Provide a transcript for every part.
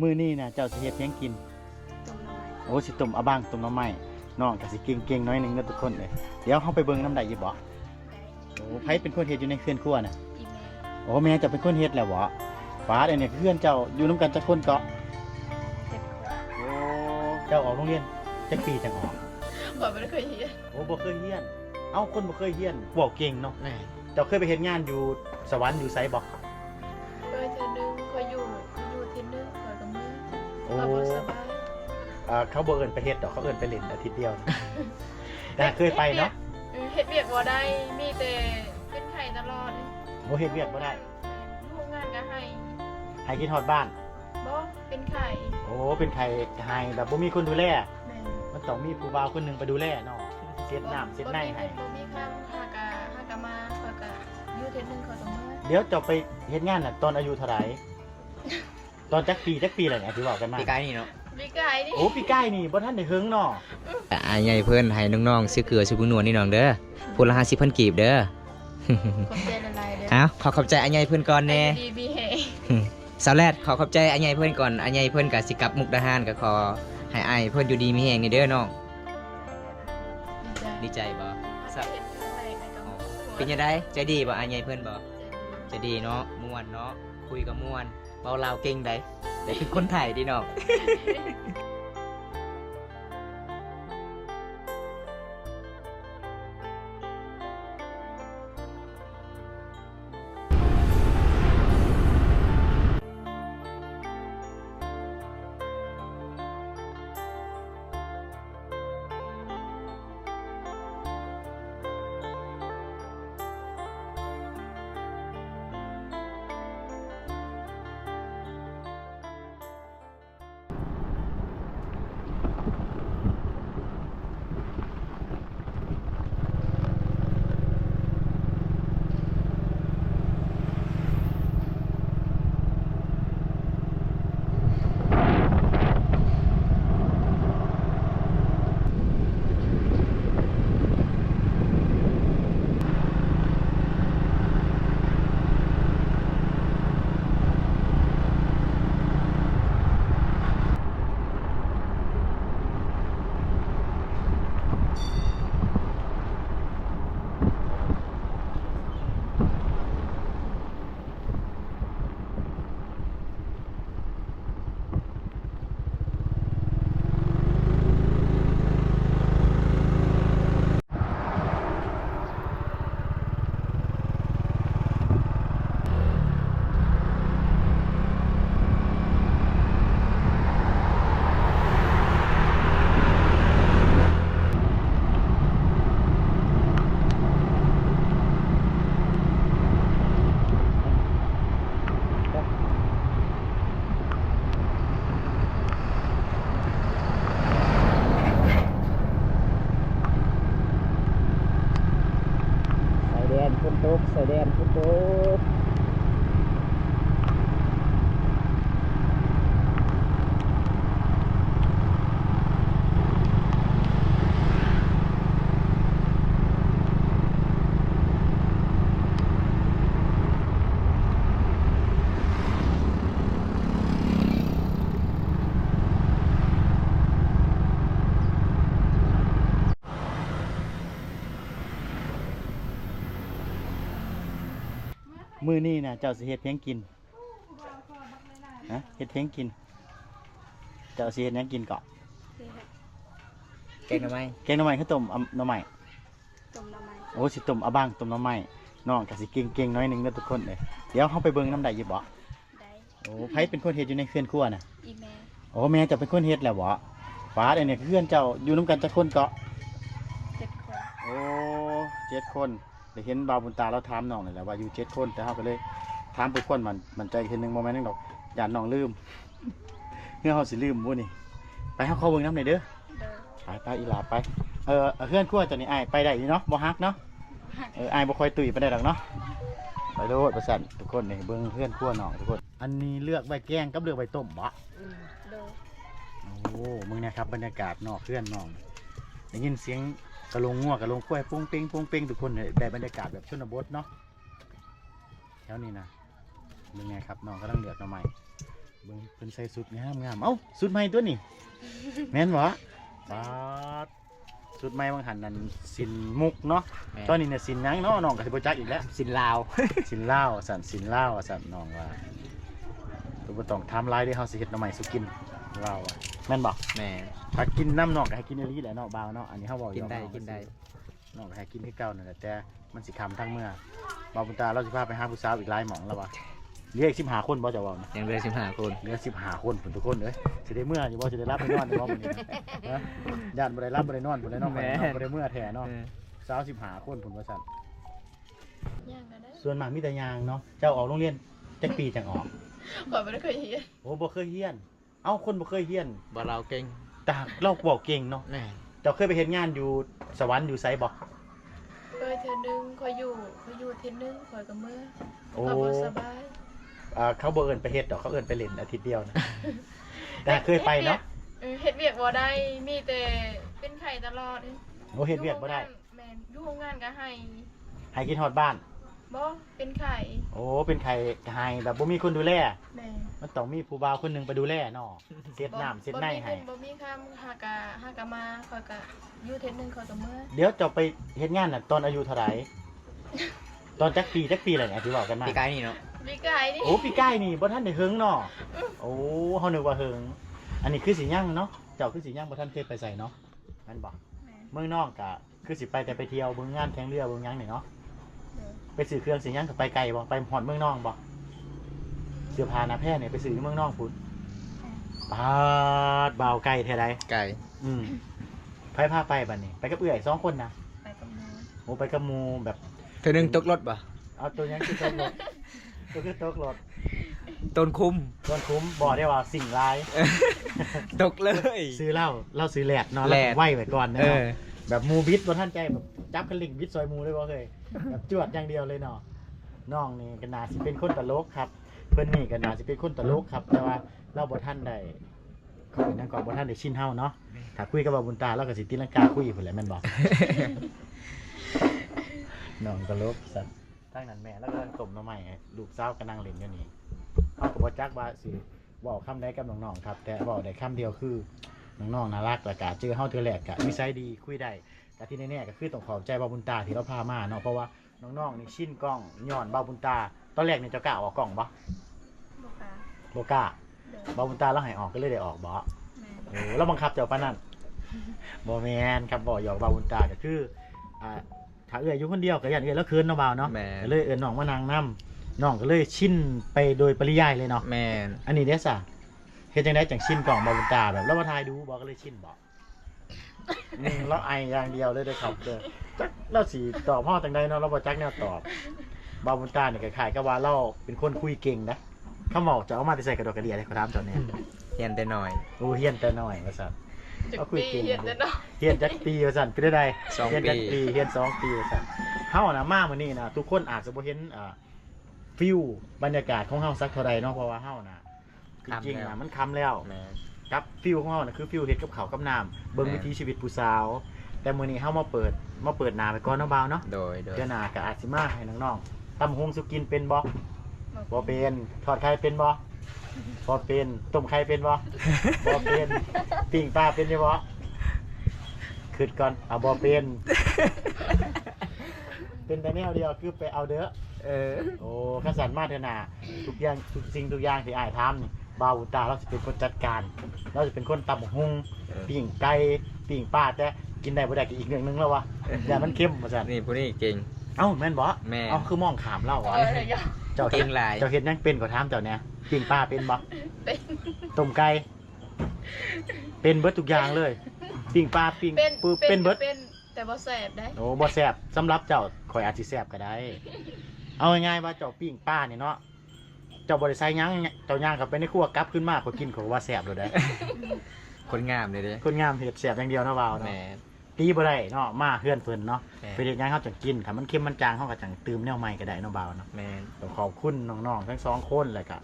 มื้อนี้นะเจ้าสิเฮ็ดหยังกินต้มน้ำมันโอ้สิต้มอะบ้างต้มหน่อไม้น้องก็สิเก่งๆน้อยหนึงเด้อทุกคนเลยเดี๋ยวเฮาไปเบิ่งน้ำได้อยู่บ่ ได้โอ้ไผเป็นคนเฮ็ดอยู่ในเรือนครัวน่ะ อีเมล โอ้แม่เจ้าเป็นคนเฮ็ดแล้วบ่ฟ้าเดี๋ยวนี้เพื่อนเจ้าอยู่นํกันจักคนเกาะ เจ็บคอ โอ้เจ้าออกโรงเรียนจักปีจังออก บอกไม่ได้เคยเห็น โอ้บ่เคยเรียนเอ้าคนบ่เคยเรียนบอกเก่งเนาะแหมเจ้าเคยไปเฮ็ดงานอยู่สวรรค์อยู่ไสบ่ เคยเธอนึงเคยอยู่ที่นึงเคยกับมือ โอ้ ขับรถสบาย เขาบ่เอิ้นไปเฮ็ดดอกเขาเอิ้นไปเล่นอาทิตย์เดียวนะแต่เคยไปเนาะ เฮ็ดเวียกบ่ได้มีแต่เป็นไข่ตลอด บ่เฮ็ดเวียกบ่ได้ ลูกงานก็ให้ ให้คิดฮอดบ้าน บ่เป็นไข่ โอ้เป็นใครให้แบบบ่มีคนดูแล แม่ มันต้องมีผู้บ่าวคนหนึงไปดูแลเนาะเช็ดน้ำเช็ดในให้ บ่มีคำหากะมาคอยกะอยู่เทนึงคอยกับมือ เดี๋ยวเจ้าไปเฮ็ดงานน่ะตอนอายุเท่าไหร่ตอนจักปีอะไรเนี่ยที่บอกกันมา ปีกายนี่เนาะ มีไก่นี่ โอ้ปีใกล้นี่บ่ทันได้เฮิงเนาะ อายใหญ่เพิ่นให้น้องๆซื้อเกลือซื้อผงนวลนี่น้องเด้อพูละ50,000กีบเด้อ คนใจละลายเด้อ เอ้าขอขอบใจอายใหญ่เพิ่นก่อนแน่ ดีบีเฮ สาวแรดขอขอบใจอายใหญ่เพิ่นก่อนอายใหญ่เพิ่นก็สิกลับมุกดาหารก็ขอให้อายเพิ่นอยู่ดีมีแรงนี่เด้อน้องดีใจบ่สะเป็นจังได๋ใจดีบ่อายใหญ่เพิ่นบ่ใจดีเนาะม่วนเนาะคุยกับม่วนเว้าลาวเก่งได้ได้เป็นคนไทยดิน้อง ใส่แดนฝนตกใส่แดนฝนตกมื้อนี้นะเจ้าสิเฮ็ดเพียงกินฮะเฮ็ดเพียงกินเจ้าสิเฮ็ดหยังกินเกาะ เก่งทำไม แกงหน่อไม้คือต้มหน่อไม้ ต้มน้ำมัน โอ้สิต้มอะบ้างต้มหน่อไม้น้องก็สิเก่งๆน้อยหนึงเด้อทุกคนเลยเดี๋ยวเฮาไปเบิ่งน้ำได้อยู่บ่ ได้ โอ้ไผเป็นคนเฮ็ดอยู่ในเรือนครัวน่ะ อีเมล โอ้แม่เจ้าเป็นคนเฮ็ดแล้วบ่ฟ้าเดี๋ยวนี้เพื่อนเจ้าอยู่นํกันจักคนเกาะ เจ็บคอ โอ้7คนได้เห็นบ่าวบุญตาเราถามน้องนี่แหละว่าอยู่7คนแต่เฮาก็เลยถามเพิ่นคนมันใจเห็นหนึงบ่แม่นหยังดอกย่านน้องลืม เฮือเฮาสิลืมบ่นี่ไปเฮาเข้าเบิ่งน้ำหน่อยเด้อ เด้อ ไปอีหลาไปเพื่อนครัวเจ้านี่อ้ายไปได้อยู่เนาะบ่ฮักเนาะอ้ายบ่ค่อยตุ้ยไปได้ดอกเนาะไปโลดประสันทุกคนนี่เบิ่งเพื่อนครัวน้องทุกคนอันนี้เลือกใบแกงกับเลือกใบต้มบ่ เด้อ โอ้มึงนะครับบรรยากาศนอกเพื่อนน้องได้ยินเสียงกระโหลงงัวกระโหลงกล้วยปุ้งเป้งปุ้งเป้งทุกคนเลยได้บรรยากาศแบบชนบทเนาะแถวนี้นะเป็นไงครับน้องกำลังเลือกหน่อไม้ เบิ่งเพิ่นใส่สุดงามเอ้าสุดใหม่ตัวนี้ แม่นบ่บาดสุดใหม่บางหันนั่นสินมุกเนาะ แม่น ตอนนี้เนี่ยสินหยังเนาะน้องก็สิบ่จักอีกแล้ว สินลาว สินลาวสั่นสินลาวสั่นน้องว่าตัวบ่ต้องทำลายเด้เฮาสิเฮ็ดหน่อไม้สุกินลาวอะแม่นบ่ แม่ ถ้ากินน้ำน้องก็ให้กินอีหลีแหละเนาะบ่าวเนาะอันนี้เฮาเว้า กินได้ ยอม กินได้ น้องก็ให้กินคือเก่านั่นแหละแต่มันสิคำทั้งเมื่อบ่าวบุญตาเราสิพาไปหาผู้สาวอีกหลายหม่องแล้วว่าเหลืออีก15คนบ่จะเว้านะ ยังเหลือ15คน เหลือ15คนพุ่นทุกคนเอ้ยสิได้เมื่ออยู่บ่สิได้รับไปนอนอยู่บ่มื้อนี้นะฮะญาติบ่ได้รับบ่ได้นอนพุ่นได้น้องบ่ได้เมื่อแท้เนาะสาว15คนพุ่นว่าซั่น ย่างกันได้ ส่วนมากมีแต่ยางเนาะเจ้าออกโรงเรียนจักปีจังออก ขอยไม่ได้เคยเห็น โอ้บ่เคยเฮียนเอ้าคนบ่เคยเฮียน บ่เราเก่ง แต่เราบอกเก่งเนาะ แม่ เจ้าเคยไปเฮ็ดงานอยู่สวรรค์อยู่ไสบ่ เคยเทื่อนึงขอยอยู่เทื่อนึงขอยกับมือ โอ้ ขอยบ่สบาย เขาบ่เอิ้นไปเฮ็ดดอกเขาเอิ้นไปเล่นอาทิตย์เดียวนะ แต่เคยไปเนาะ เฮ็ดเวียกบ่ได้มีแต่เป็นไข้ตลอด โอ้เฮ็ดเวียกบ่ได้ แม่นอยู่โรงงานก็ให้ ให้กินฮอดบ้าน บ่เป็นไข้ โอ้เป็นไข้ให้แบบบ่มีคนดูแล แม่ มันต้องมีผู้บ่าวคนหนึงไปดูแลเนาะเช็ดน้ำเช็ดในให้ บ่มีคำหากะมาขอยก็อยู่เทื่อนึงขอยกับมือ เดี๋ยวเจ้าไปเฮ็ดงานน่ะตอนอายุเท่าไหร่ ตอนจักปีอะไรเนี่ยที่บอกกันมา ปีกายนี่เนาะ มีไก่นี่ โอ้ปีใกล้นี่บ่ทันได้เฮิงเนาะโอ้เฮานึกว่าเฮิงอันนี้คือสิยังเนาะเจ้าคือสิยังบ่ทันเคยไปใส่เนาะแม่นบ่ แม่ เมืองนอกก็คือสิไปแต่ไปเที่ยวเบิ่งงานแข่งเรือเบิ่งหยังนี่เนาะ เด้อ ไปซื้อเครื่องสิยังก็ไปไกลบ่ไปฮอดเมืองนอกบ่เสื้อผ้าหน้าแพร่นี่ไปซื้ออยู่เมืองนอกพุ่นปาดบ่าวไกลแท้ใด ไก่ อืมไผพาไปบัดนี้ไปกับเอื้อย2คนนะ ไปกับมือ โอ้ไปกับหมู่แบบ เธอนึงตกรถบ่ เอาตัวหยังคือตกรถตัวคือตกรถ ต้นคุ้ม โดนคุ้มบ่ได้ว่าสิ่งร้าย ตกเลย ซื้อเหล้าซื้อแหลดเนาะ แหล แล้ว ด ไหวไว้ก่อนเนาะ เออ แบบมูบิดบนท่านใจแบบจับคันเร่งบิดซอยมูเลยบ่เคยแบบจวดอย่างเดียวเลยเนาะน้องนี่ก็น่าสิเป็นคนตลกครับเพิ่นนี่ก็น่าสิเป็นคนตลกครับ แต่ว่าเราบ่ทันได้เขาเป็นนั่นก่อนบ่ทันได้ชินเฮาเนาะถ้าคุยกับบ่าวบุญตาเราก็สิตีลังกาคุยพุ่นแหละแม่นบ่ น้องตลกสัตว์ทั้งนั้นแม่แล้วก็ต้มหน่อไม้ให้ลูกสาวก็นั่งเล่นอยู่นี่เฮาก็บ่จักว่าสิเว้าคำใดกับน้องๆครับ แต่เว้าได้คำเดียวคือ น้องๆน่ารักแล้วก็เจอเฮาเทื่อแรกก็นิสัยดีคุยได้แต่ที่แน่ๆก็คือต้องขอบใจบ่าวบุญตาที่เราพามาเนาะเพราะว่าน้องๆนี่ชินกล้องย้อนบ่าวบุญตาตอนแรกนี่เจ้ากล้าออกกล้องบ่ บ่กล้า บ่กล้า เด้อ บ่าวบุญตาเราให้ออกก็เลยได้ออกบ่ แม่ โอ้เราบังคับเจ้าปานนั้นบ่แม่นครับบ่หยอกบ่าวบุญตาก็คือถ้าเอื้อยอยู่คนเดียวก็ย่านเอื้อยแล้วคืนเนาะบ่าวเนาะ แม่ ก็เลยเอิ้นน้องมานางนํน้องก็เลยชินไปโดยปริยายเลยเนาะ แม่น อันนี้เด้อซะเฮ็ดจังได๋จังชินกล้องบ่าวบุญตาแบบเรามาถ่ายดูบ่ก็เลยชินบ่ เราไออย่างเดียวเลยเด้อครับเด้อจักเราสิตอบพ่อจังใดเนาะเราบ่จักแนวตอบบาวบุญตานี่ก็คล้ายๆกับว่าเราเป็นคนคุยเก่งนะคำเว้าจะเอามาแต่ใส่กระดอกกระเดียได้ขอถามเจ้าแน่ เรียนแต่น้อย โอ้เฮียนแต่น้อยว่าซั่น จัก เอาคุย ปี เก่ง เฮ็ดแต่เนาะ เฮียนจักปีว่าซั่นเป็นได้ใด สอง เฮียนจัก ปี ปีเฮียน2ปีว่าซั่นเฮาน่ะมามื้อนี้นะทุกคนอาจจะบ่เห็นฟิลบรรยากาศของเฮาสักเท่าใดเนาะเพราะว่าเฮาน่ะจริงๆน่ะมันค่ำแล้ว แม่น กับฟิลของเราน่ะคือฟิลเฮ็ดกับข้าวกับน้ำเบิ่ง แม่ วิถีชีวิตผู้สาว แต่มื้อนี้เฮามาเปิดหน้าไปก่อนเนาะบ่าวเนาะ โดย เดี๋ยวหน้าก็อาจสิมาให้น้องๆตำฮงสุกินเป็นบ่บ่เป็นทอดไข่เป็นบ่บ่เป็นต้มไข่เป็นบ่บ่เป็นปิ้งปลาเป็นอยู่บ่คิดก่อนเอาบ่เป็น เป็นแต่แนวเดียวคือไปเอาเด้อ โอ้ข้าสันมาเถอะนาทุกอย่างทุกสิ่งทุกอย่างที่อ้ายทำนี่บาวอุตาเราจะเป็นคนจัดการ เราจะเป็นคนตำหุงปิ้งไก่ปิ้งปลาแต่กินได้บ่ได้ก็อีกเรื่องนึงแล้ววะอย่ามันเค็มว่าซั่น นี่ผู้นี้เก่ง เอ้าแม่นบ่ แม่น เอ้าคือมองขามเราวะ เดี๋ยว เจ้า เก่ เฮ็ด งหลาย เจ้าเฮ็ดยังเป็นก็ถามเจ้าแหน่ปิ้งปลาเป็นบ่ เป็น ต้มไก่เป็นเบิดทุกอย่างเลยปิ้งปลาปิ้ง เป็น ปูเป็นเบิด เป็นแต่บ่แซ่บได้ โอ้บ่แซ่บสำหรับเจ้าข่อยอาจสิแซ่บก็ได้ เอาง่ายๆว่าเจ้าปิ้งปลาเนี่ยเนาะเจ้าบ่ได้ใส่หยังเจ้าย่างกลับไปในครัวกลับขึ้นมาก็กินก็ว่าแซ่บเลยได้ คนงามเลยเด้ คนงามเฮ็ดแซ่บอย่างเดียวเนาะว่าว แม่ เนาะ น ตีบ่ได้เนาะมาเฮือนเพิ่นเนาะ แม่ ไปเฮ็ดหยังเฮาจังกินถ้ามันเค็มมันจางเฮาก็จังตื่มแนวใหม่ก็ได้เนาะบ่าวเนาะ แม่น ต้องขอบคุณน้องๆทั้งสองคนเลยก็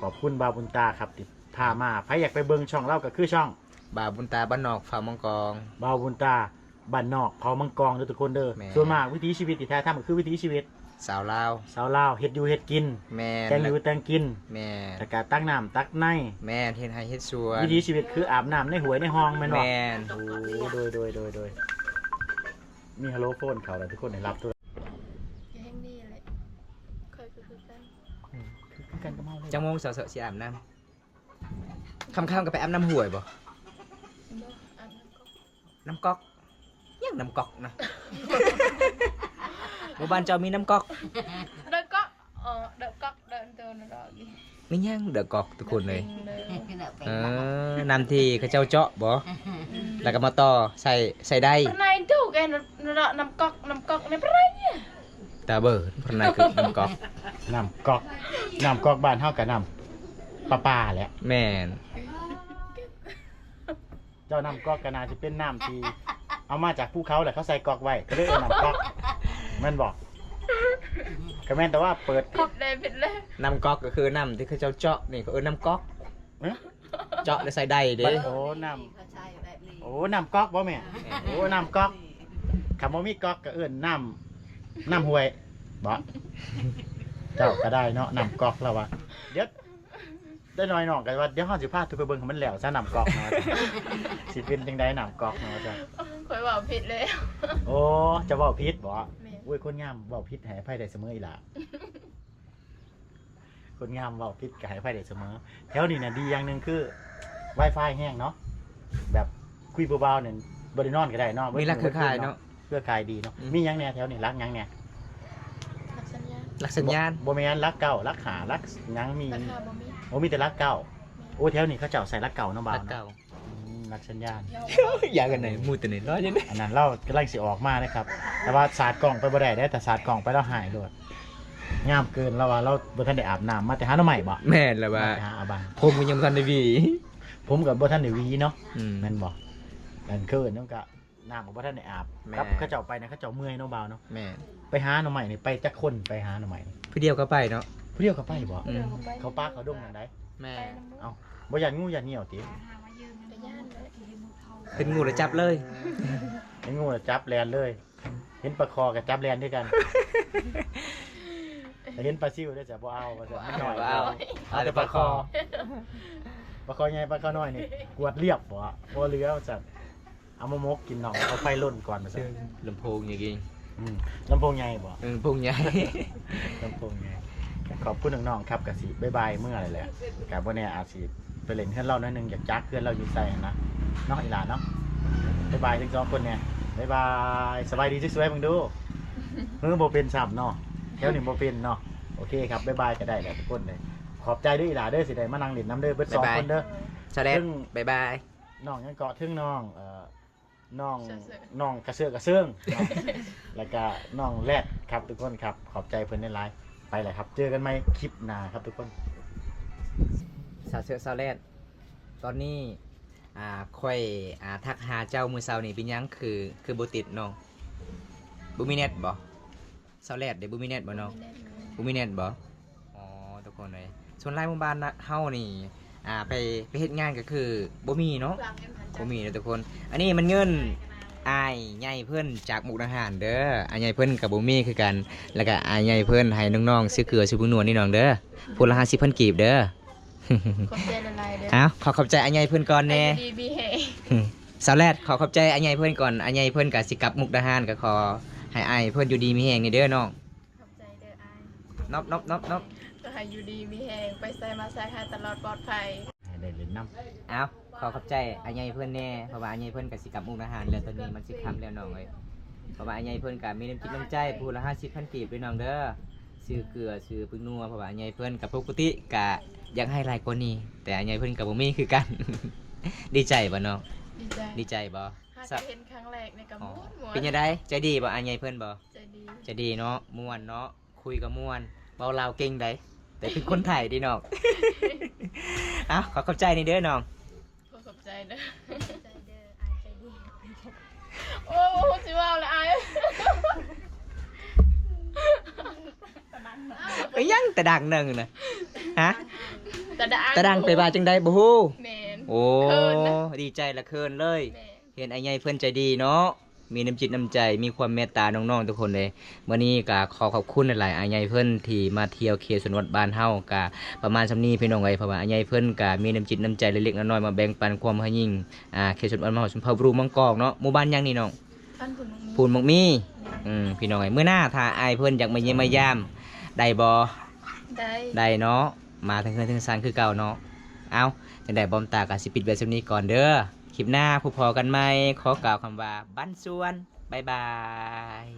ขอบคุณบ่าวบุญตาครับที่พามาใครอยากไปเบิ่งช่องเราก็คือช่อง บ่าวบุญตาบ้านนอกฝ่ามังกร บ่าวบุญตาบ้านนอกเขามังกรเด้อทุกคนเด้อ แม่ ส่วนมากวิถีชีวิตที่แท้ทำก็คือวิถีชีวิต สาวลาว สาวลาวเฮ็ดอยู่เฮ็ดกิน แม่น แต่งอยู่แต่งกิน แม่น แต่ก็ตักน้ำตักใน แม่นเฮ็ดให้เฮ็ดสวน วิถีชีวิตคืออาบน้ำในหวยในห้องแม่นบ่ แม่น โอ้โดยมีฮัลโหลโฟนเขาแล้วทุกคนได้รับตัว แห้งดีเลยเคยคือกัน คือกันกับเฮาเลย จังโมงเสาๆสิอาบน้ำค่ำๆก็ไปอาบน้ำห้วยบ่ บ่อันนั้นก็ น้ำก๊อกยังน้ำก๊อกนะ หมู่บ้านเจ้ามีน้ำก๊อก เด็กก็เด็กก็เดินเดินรอดี มียังเด้อก๊อกทุกคนเลย เลย น้ำที่เขาเจ้าเจาะบ่แล้วก็มาต่อใส่ได้ ปนายดูแกน้ำก๊อกในปนายเนี่ย ตาเบิดพนันคือน้ำก๊อก น้ำก๊อกบ้านเฮากับน้ำปลาแหละ แม่น เจ้าน้ำก๊อกก็น่าจะเป็นน้ำที่เอามาจากภูเขาแหละเขาใส่ก๊อกไว้ก็เลยเอาน้ำก๊อกแม่นบอกก็แม่นแต่ว่าเปิด ผิดเลย น้ำก๊อกก็คือน้ำที่เขาเจ้าเจาะนี่ก็น้ำก๊อก เอ๊ะ เจาะแล้วใส่ได้เด้ โอ้น้ำน้ำก๊อกบ่แม่โอ้น้ำก๊อกคำว่ามีก๊อกก็เอิ้นน้ำห้วยบ่เจ้าก็ได้เนาะน้ำก๊อกแล้ววะเดี๋ยวได้น้อยหน่องกันว่าเดี๋ยวเฮาสิพาทุกไปเบิ่งให้มันแล้วซะน้ำก๊อกเนาะสิเป็นจังไดน้ำก๊อกเนาะจ้ะ คอยบอกผิดเลย โอ้จะเว้าผิดบ่ แม่ โอ้ยคนงามเว้าผิดให้อภัยได้เสมออีหล่ะคนงามเว้าผิดก็ให้อภัยได้เสมอแถวนี้น่ะดีอย่างหนึงคือ Wi-Fi แห้งเนาะแบบคุยเบาๆเนี่ยบ่ได้นอนก็ได้เนาะ มีรักเครือข่ายเนาะ เครือข่ายดีเนาะมีหยังแหน่แถวนี้รักหยังแหน่ ทักสัญญาณ หลักสัญญาณ บ่แม่นรักเก่ารักหารักหยังมี ราคาบ่มี โอ้มีแต่รักเก่าโอ้แถวนี้เขาเจ้าใส่รักเก่าเนาะบ่า หลั ว ก เนาะ เก่า รักสัญญาณ อยากกันไหนมูแต่ไหนร้อยจังได๋ อันนั้นเรากำลังสิออกมานะครับ แต่ว่าสาดกล่องไปบ่ได้แต่สาดกล่องไปแล้วหายโลดงามเกินแล้วว่าเราบ่ทันได้อาบน้ำมาแต่หาหน่อใหม่บ่ แม่นแล้วว่า มาแต่หาอาบัง ผมก็ยังบ่ทันได้หวี ผมกับบ่ทันได้หวีเนาะ อืม แม่นบ่นั่นคือน้ำกะน้ำกับบ่ทันได้อาบ แม่ ครับเขาเจ้าไปนะเขาเจ้าเมื่อยเนาะบ่าวเนาะ แม่น ไปหาหน่อใหม่นี่ไปจักคนไปหาหน่อใหม่นี่ ผู้เดียวก็ไปเนาะ ผู้เดียวเขาไปบ่ อืม เขาปากเขาดงนั่นได้ แม่ เอ้าบ่ยันงูยันเหนียวติ ไปย่านเลย เป็นงูแล้วจับเลย ไอ้งูน่ะจับแลนเลย เห็นปลาคอกับจับแลนด้วยกันแต่เห็นปลาซิวได้จะบ่เอาว่าจะมันน้อย บ่เอา เอาแต่ปลาคอปลาคอใหญ่ปลาคอน้อยนี่กวดเรียบบ่บ่เหลือว่าจะเอามามกกินหนองเอาไฟล่นก่อนมาซะ ลำโพงอย่างงี้ ลำโพงใหญ่บ่ ลำโพงใหญ่ ลำโพงใหญ่ขอบคุณน้องๆครับกะสิบ๊ายบายเมื่อไรแหละกะบ่แน่อาจสิไปเล่นเพื่อนเราหน่อยหนึงอยากจักเพื่อนเราอยู่ใส่นะเนาะอีหลานเนาะบ๊ายบายทั้งสองคนเนี่ยบ๊ายบายสบายดีสวยๆมึงดูบ่เป็นซ้ำเนาะแถวนี้บ่เป็นเนาะโอเคครับบ๊ายบายก็ได้แหละทุกคนเลยขอบใจด้วยอีหลาเด้อสิได้มานั่งเล่นน้ำเด้อเบิดสอง บ๊ายบาย คนเด้อ สวัสดี ซึ่ง บ๊ายบาย น้องยังเกาะถึงน้องน้องกระเสือกกระเซื่องเนาะแล้วก็น้องแรดครับทุกคนครับขอบใจเพิ่นในไลฟ์ไปเลยครับเจอกันไหมคลิปหน้าครับทุกคน สาวเสือสาวแรดตอนนี้ค่อยทักหาเจ้ามือเสานี่เป็นหยังคือบ่ติดน้องบ่มีเน็ตบ่สาวแรดเด้บ่มีเน็ตบ่น้องบ่มีเน็ตบ่อ๋อทุกคนเลยส่วนหลายหมู่บ้านนะเฮานี่ไปเฮ็ดงานก็คือบ่มีเนาะบ่มีเด้อทุกคน อันนี้มันเงินอายใหญ่เพิ่นจากมุกดาหารเด้ออายใหญ่เพิ่นกับบ่มีคือกัน แล้วก็อายใหญ่เพิ่นให้น้องๆซื้อเกลือซื้อผงนัวนี่น้องเด้อพูนละ50,000กีบเด้อ ขอบใจละลายเด้อ เอาขอบใจอันใหญ่เพื่อนก่อนแน่ ดีบีเฮ สาวแรดขอบใจอันใหญ่เพื่อนก่อนอันใหญ่เพื่อนกับสิกลับมุกดาหารก็ขอให้อายเพื่อนอยู่ดีมีแหงนี่เด้อน้อง ขอบใจเด้ออาย นบ ก็ให้อยู่ดีมีแหงไปใส่มาใส่ให้ตลอดปลอดภัย ได้เล่นน้ เอาขอบใจอันใหญ่เพื่อนแน่เพราะว่าอันใหญ่เพื่อนกับสิกลับมุกดาหารแล้วตอนนี้มันสิค่ำแล้วน้องเอ้ยเพราะว่าอันใหญ่เพื่อนกับมีน้ำจิตน้ำใจพูนละ50,000กีบด้วยน้องเด้อซื้อเกลือซื้อผงนัวเพราะว่าอันใหญ่เพื่อนกับปกติกะอยากให้หลายกว่านี้แต่อันใหญ่เพื่อนกับบ่มีคือกัน ดีใจบ่น้อง ดีใจ ดีใจบ่ หากเห็นครั้งแรกในกระมวล เป็นยังไงใจดีบ่อันใหญ่เพื่อนบ่ ใจดี จะดีเนาะม่วนเนาะคุยกับม่วนเบาลาวเก่งได้แต่เป็นคนไทยดีน้อง อ้าวขอขอบใจนี่เด้อน้อง ขอบใจเด้อใจเด้ออายใจดีโอ้โหสิว่าเลยอาย เอ้ยยังแต่ดังหนึ่งนะฮะ แต่ดัง แต่ดังไปบาจังได้บ่ฮู้ แมน โอ้ เคินนะ ดีใจละเคินเลย แมน เห็นไอ้ใหญ่เพิ่นใจดีเนาะ มีน้ำจิตน้ำใจมีความเมตตาน้องๆทุกคนเลยมื้อนี้ก็ขอขอบคุณหลายๆอาใหญ่เพิ่นที่มาเที่ยวเขตสวนวัดบ้านเฮาก็ประมาณซำนี้พี่น้องเอ้ยเพราะว่าอาใหญ่เพิ่นก็มีน้ำจิตน้ำใจเล็กๆน้อยๆมาแบ่งปันความหยิ่งเขตสวนวัดมหาสมภารบรูมังกอกเนาะหมู่บ้านยังนี่น้อง ท่านผุนมังมี พูนมักมีพี่น้องเอ้ยมื้อหน้าถ้าอายเพิ่นอยากมาเยี่ยมมายามได้บ่ ได้ ได้เนาะมาทั้งเฮือนทั้งซานคือเก่าเนาะเอาจังได๋บอมตาก็สิปิดไว้ซำนี้ก่อนเด้อคลิปหน้าพบพอกันใหม่ขอกล่าวคำว่าบันส่วนบ๊ายบาย